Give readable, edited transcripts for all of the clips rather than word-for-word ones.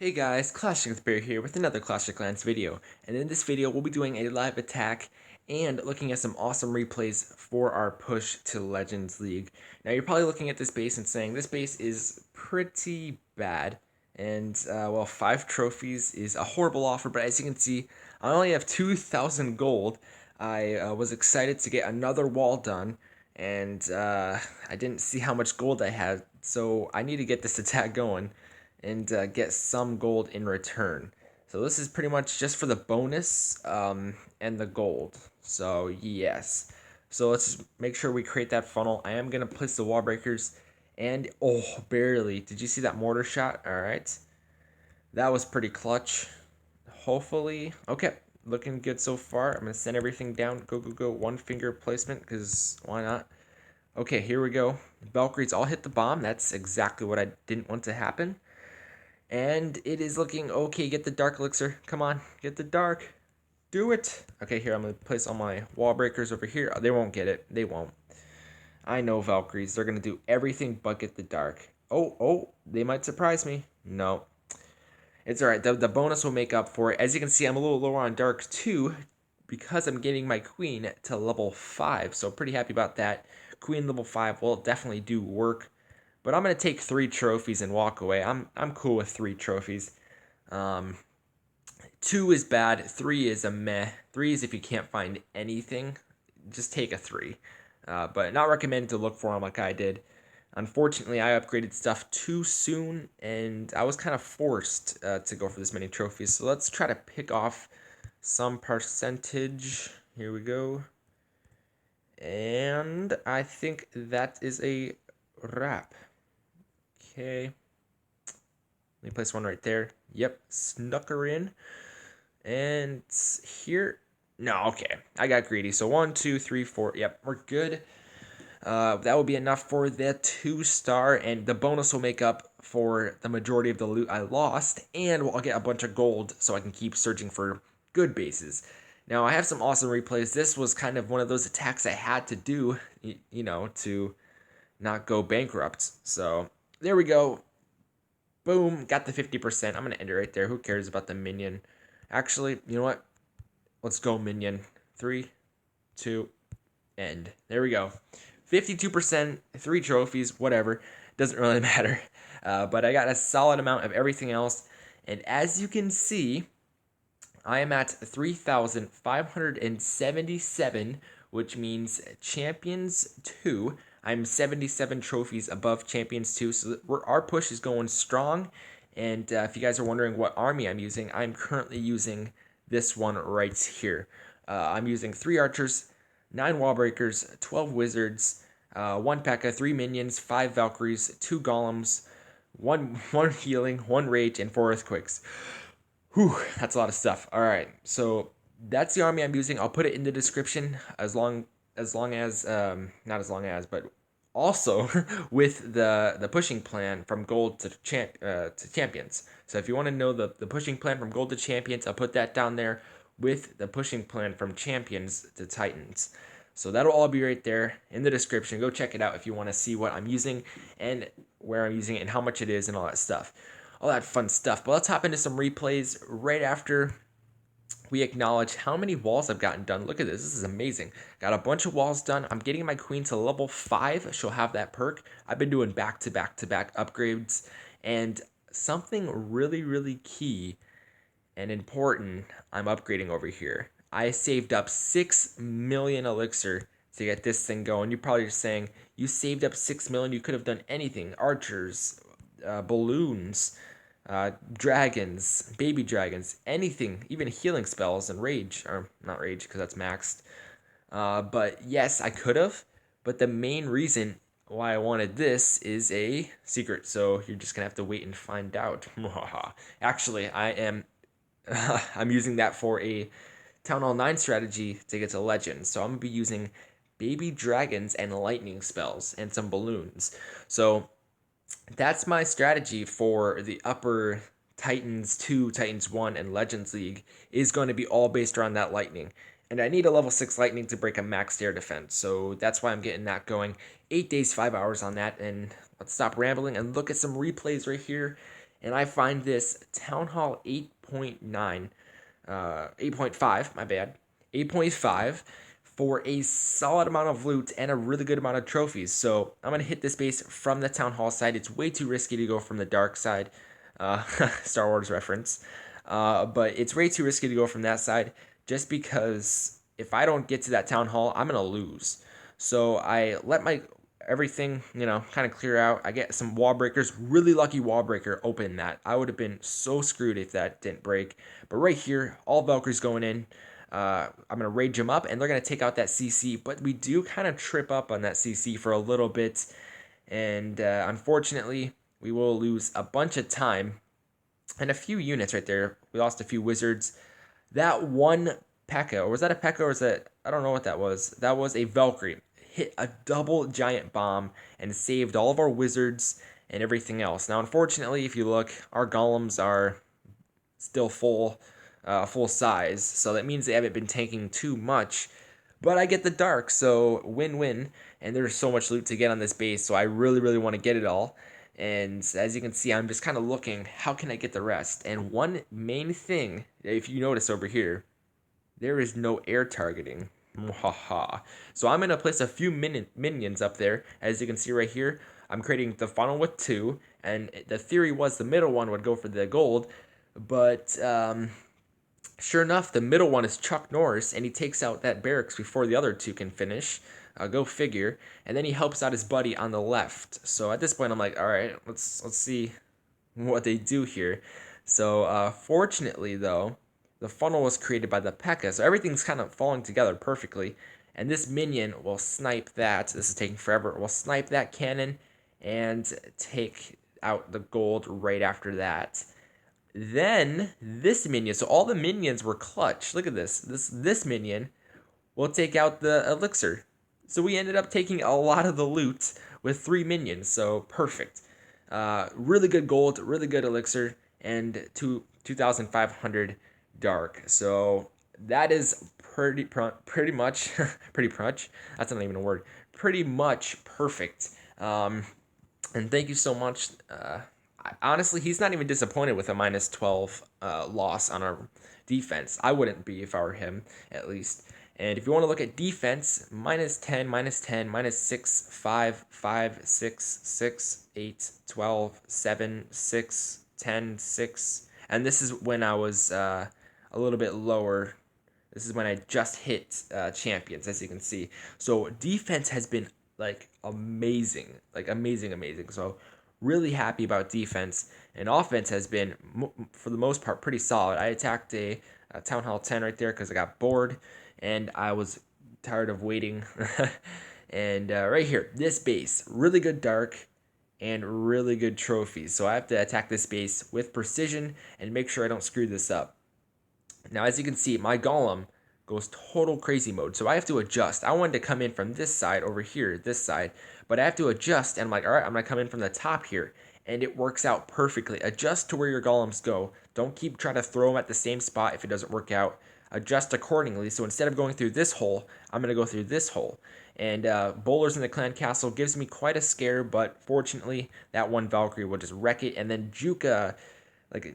Hey guys, Clashing with Bear here with another Clash of Clans video, and in this video we'll be doing a live attack and looking at some awesome replays for our push to Legends League. Now you're probably looking at this base and saying this base is pretty bad, and well, 5 trophies is a horrible offer, but as you can see I only have 2,000 gold. I was excited to get another wall done, and I didn't see how much gold I had, so I need to get this attack going and get some gold in return. So this is pretty much just for the bonus and the gold. So yes. So let's make sure we create that funnel. I am going to place the Wallbreakers and, oh, barely. Did you see that mortar shot? All right. That was pretty clutch. Hopefully. Okay. Looking good so far. I'm going to send everything down. Go, go, go. One finger placement because why not? Okay, here we go. Valkyries all hit the bomb. That's exactly what I didn't want to happen. And it is looking okay. Get the dark elixir. Come on, get the dark. Do it. Okay, here, I'm going to place all my wall breakers over here. They won't get it. They won't. I know Valkyries. They're going to do everything but get the dark. Oh, they might surprise me. No. It's alright. The bonus will make up for it. As you can see, I'm a little lower on dark too because I'm getting my queen to level 5. So pretty happy about that. Queen level 5 will definitely do work. But I'm going to take 3 trophies and walk away. I'm cool with 3 trophies. 2 is bad. 3 is a meh. 3 is if you can't find anything. Just take a 3. But not recommended to look for them like I did. Unfortunately, I upgraded stuff too soon, and I was kind of forced to go for this many trophies. So let's try to pick off some percentage. Here we go. And I think that is a wrap. Okay. Let me place one right there. Yep, snuck her in. And here. No, okay. I got greedy. So 1, 2, 3, 4. Yep, we're good. That will be enough for the 2-star, and the bonus will make up for the majority of the loot I lost, and I'll get a bunch of gold so I can keep searching for good bases. Now, I have some awesome replays. This was kind of one of those attacks I had to do, you know, to not go bankrupt. So, there we go. Boom, got the 50%. I'm going to end it right there. Who cares about the minion? Actually, you know what? Let's go minion. 3, 2, end. There we go. 52%, 3 trophies, whatever. Doesn't really matter. But I got a solid amount of everything else. And as you can see, I am at 3,577, which means Champions 2. I'm 77 trophies above Champions 2, so our push is going strong. And if you guys are wondering what army I'm using, I'm currently using this one right here. I'm using 3 archers, 9 wallbreakers, 12 wizards, 1 P.E.K.K.A, 3 minions, 5 Valkyries, 2 golems, 1 healing, 1 rage, and 4 earthquakes. Whew, that's a lot of stuff. All right, so that's the army I'm using. I'll put it in the description as long as not as long as, but also with the pushing plan from gold to champions. So if you want to know the pushing plan from gold to champions, I'll put that down there with the pushing plan from champions to titans. So that'll all be right there in the description. Go check it out if you want to see what I'm using and where I'm using it and how much it is and all that stuff. All that fun stuff. But let's hop into some replays right after we acknowledge how many walls I've gotten done. Look at this. This is amazing. Got a bunch of walls done. I'm getting my queen to level 5. She'll have that perk. I've been doing back-to-back-to-back upgrades. And something really, really key and important I'm upgrading over here. I saved up 6 million elixir to get this thing going. You're probably just saying, you saved up 6 million, you could have done anything. Archers, balloons, dragons, baby dragons, anything, even healing spells and rage, or not rage because that's maxed. But yes, I could have, but the main reason why I wanted this is a secret, so you're just gonna have to wait and find out. Actually, I'm using that for a Town Hall 9 strategy to get to Legend, so I'm gonna be using baby dragons and lightning spells and some balloons. So that's my strategy for the upper Titans 2, Titans 1, and Legends League is going to be all based around that lightning. And I need a level 6 lightning to break a max air defense, so that's why I'm getting that going. 8 days, 5 hours on that, and let's stop rambling and look at some replays right here. and I find this Town Hall 8.9, 8.5, my bad, 8.5 for a solid amount of loot and a really good amount of trophies. So I'm going to hit this base from the Town Hall side. It's way too risky to go from the dark side, uh, Star Wars reference. But it's way too risky to go from that side just because if I don't get to that Town Hall, I'm going to lose. So I let my everything, kind of clear out. I get some Wallbreakers. Really lucky Wallbreaker open that. I would have been so screwed if that didn't break. But right here, all Valkyries going in. I'm going to rage them up, and they're going to take out that CC. But we do kind of trip up on that CC for a little bit. And unfortunately, we will lose a bunch of time and a few units right there. We lost a few wizards. That one P.E.K.K.A, or was that a P.E.K.K.A, or was that, I don't know what that was. That was a Valkyrie. Hit a double giant bomb and saved all of our wizards and everything else. Now, unfortunately, if you look, our golems are still full size, so that means they haven't been tanking too much. But I get the dark, so win-win, and there's so much loot to get on this base, so I really, really want to get it all. And as you can see, I'm just kind of looking, how can I get the rest? And one main thing, if you notice over here, there is no air targeting. Haha. So I'm going to place a few minions up there. As you can see right here, I'm creating the funnel with 2, and the theory was the middle one would go for the gold, but sure enough, the middle one is Chuck Norris, and he takes out that barracks before the other 2 can finish. Go figure. And then he helps out his buddy on the left. So at this point, I'm like, all right, let's see what they do here. So fortunately, though, the funnel was created by the P.E.K.K.A, so everything's kind of falling together perfectly. And this minion will snipe that. This is taking forever. Will snipe that cannon and take out the gold right after that. Then this minion, so all the minions were clutch. Look at this. This minion will take out the Elixir. So we ended up taking a lot of the loot with 3 minions. So perfect. Really good gold, really good Elixir, and 2,500 dark. So that is pretty much pretty much. That's not even a word. Pretty much perfect. And thank you so much. Honestly, he's not even disappointed with a minus 12 loss on our defense. I wouldn't be if I were him, at least. And if you want to look at defense, minus 10, minus 10, minus 6, 5, 5, 6, 6, 8, 12, 7, 6, 10, 6. And this is when I was a little bit lower. This is when I just hit champions, as you can see. So defense has been amazing, amazing. So really happy about defense, and offense has been for the most part pretty solid. I attacked a Town Hall 10 right there because I got bored and I was tired of waiting. And right here, this base, really good dark and really good trophies. So I have to attack this base with precision and make sure I don't screw this up. Now, as you can see, my golem goes total crazy mode, so I have to adjust. I wanted to come in from this side over here, this side, but I have to adjust, and I'm like, all right, I'm going to come in from the top here, and it works out perfectly. Adjust to where your golems go. Don't keep trying to throw them at the same spot if it doesn't work out. Adjust accordingly, so instead of going through this hole, I'm going to go through this hole. And bowlers in the clan castle gives me quite a scare, but fortunately, that one Valkyrie will just wreck it, and then Juka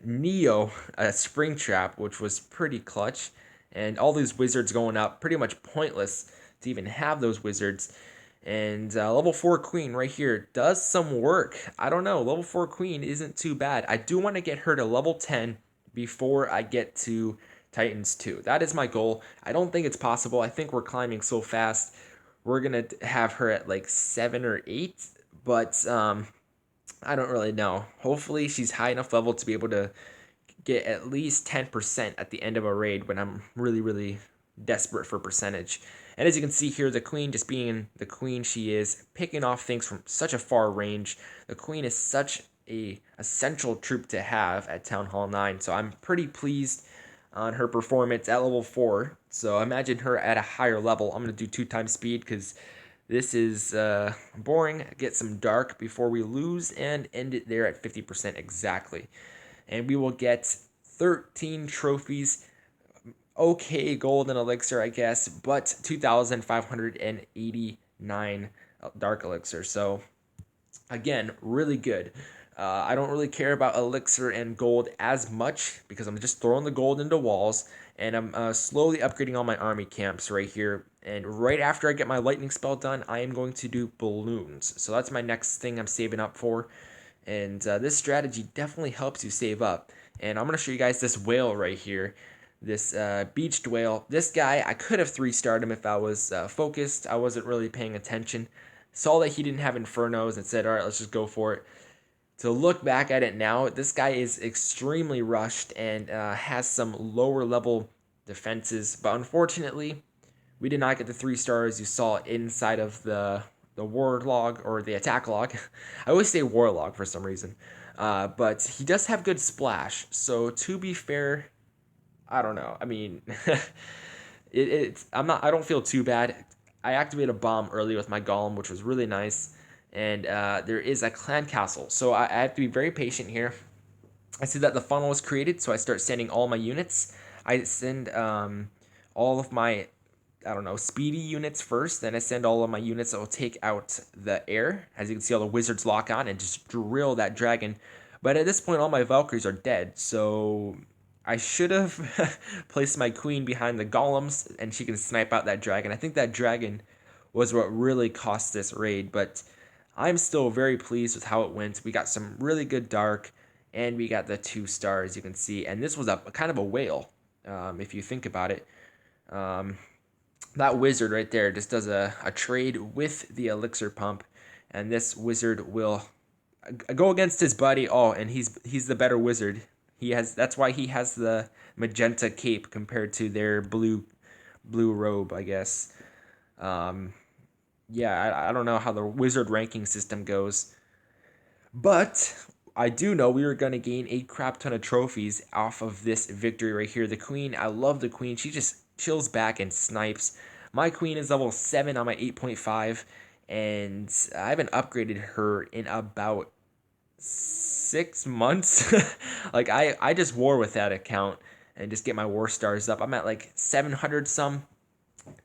Neo, a spring trap, which was pretty clutch, and all these wizards going up, pretty much pointless to even have those wizards. And level 4 queen right here does some work. I don't know, level 4 queen isn't too bad. I do want to get her to level 10 before I get to Titans 2. That is my goal. I don't think it's possible. I think we're climbing so fast. We're going to have her at 7 or 8, but I don't really know. Hopefully she's high enough level to be able to get at least 10% at the end of a raid when I'm really, really desperate for percentage. And as you can see here, the queen, just being the queen she is, picking off things from such a far range. The queen is such a essential troop to have at Town Hall 9. So I'm pretty pleased on her performance at level 4. So imagine her at a higher level. I'm going to do 2 times speed because this is boring. Get some dark before we lose and end it there at 50% exactly. And we will get 13 trophies. Okay, gold and elixir, I guess, but 2,589 dark elixir. So, again, really good. I don't really care about Elixir and gold as much because I'm just throwing the gold into walls, and I'm slowly upgrading all my army camps right here. And right after I get my lightning spell done, I am going to do balloons. So that's my next thing I'm saving up for. And this strategy definitely helps you save up. And I'm going to show you guys this whale right here. This beached whale. This guy, I could have 3-starred him if I was focused. I wasn't really paying attention. Saw that he didn't have Infernos and said, all right, let's just go for it. To look back at it now, this guy is extremely rushed and has some lower level defenses. But unfortunately, we did not get the 3 stars you saw inside of the war log or the attack log. I always say war log for some reason. But he does have good splash. So to be fair, I don't know. I mean, I don't feel too bad. I activated a bomb early with my golem, which was really nice. And there is a clan castle, so I have to be very patient here. I see that the funnel was created, so I start sending all my units. I send all of my, I don't know, speedy units first. Then I send all of my units that will take out the air. As you can see, all the wizards lock on and just drill that dragon. But at this point, all my Valkyries are dead, so I should have placed my queen behind the golems, and she can snipe out that dragon. I think that dragon was what really cost this raid, but I'm still very pleased with how it went. We got some really good dark, and we got the 2 stars, you can see. And this was a kind of a whale, if you think about it. That wizard right there just does a trade with the elixir pump, and this wizard will go against his buddy. Oh, and he's the better wizard. That's why he has the magenta cape compared to their blue robe, I guess. Yeah, I don't know how the wizard ranking system goes, but I do know we were going to gain a crap ton of trophies off of this victory right here. The queen, I love the queen. She just chills back and snipes. My queen is level 7 on my 8.5, and I haven't upgraded her in about 6 months. Like, I just war with that account and just get my war stars up. I'm at like 700 some.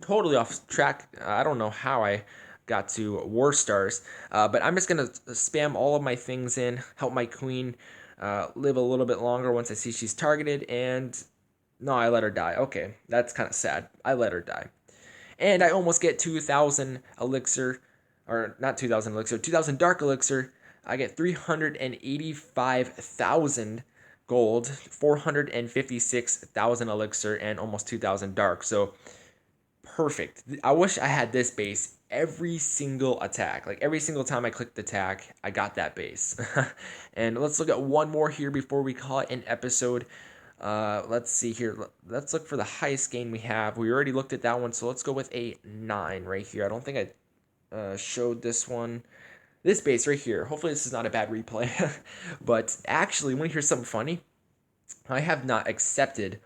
Totally off track. I don't know how I got to war stars, but I'm just gonna spam all of my things in, help my queen live a little bit longer once I see she's targeted. And no, I let her die. Okay, that's kind of sad. I let her die, and I almost get 2,000 elixir, or not 2,000 elixir, 2,000 dark elixir. I get 385,000 gold, 456,000 elixir, and almost 2,000 dark. So perfect. I wish I had this base every single attack. Like every single time I clicked attack, I got that base. And let's look at one more here before we call it an episode. Let's see here. Let's look for the highest gain we have. We already looked at that one, so let's go with a 9 right here. I don't think I showed this one. This base right here. Hopefully this is not a bad replay. But actually, when you hear something funny, I have not accepted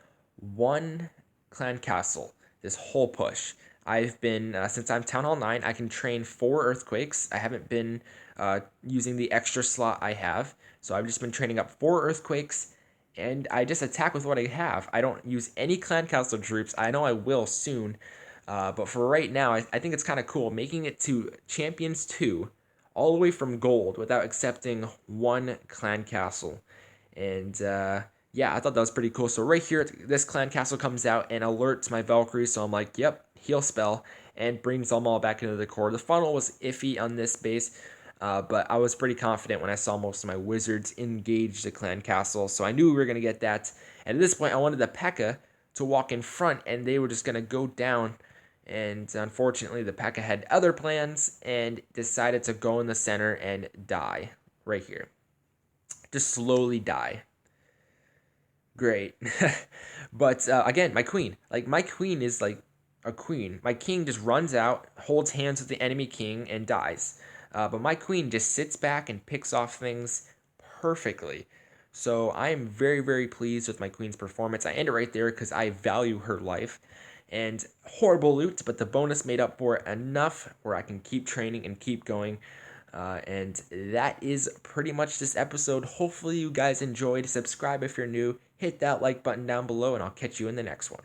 one clan castle this whole push. I've been, since I'm Town Hall 9, I can train 4 Earthquakes. I haven't been using the extra slot I have. So I've just been training up 4 Earthquakes, and I just attack with what I have. I don't use any clan castle troops. I know I will soon. But for right now, I think it's kind of cool. Making it to Champions 2, all the way from gold, without accepting one clan castle. And yeah, I thought that was pretty cool. So right here, this clan castle comes out and alerts my Valkyries. So I'm like, yep, heal spell, and brings them all back into the core. The funnel was iffy on this base, but I was pretty confident when I saw most of my wizards engage the clan castle. So I knew we were going to get that. And at this point, I wanted the P.E.K.K.A to walk in front, and they were just going to go down. And unfortunately, the P.E.K.K.A had other plans and decided to go in the center and die right here. Just slowly die. Great. But again, my queen. Like, my queen is like a queen. My king just runs out, holds hands with the enemy king, and dies. But my queen just sits back and picks off things perfectly. So I am very, very pleased with my queen's performance. I end it right there because I value her life. And horrible loot, but the bonus made up for it enough where I can keep training and keep going. And that is pretty much this episode. Hopefully you guys enjoyed. Subscribe if you're new. Hit that like button down below, and I'll catch you in the next one.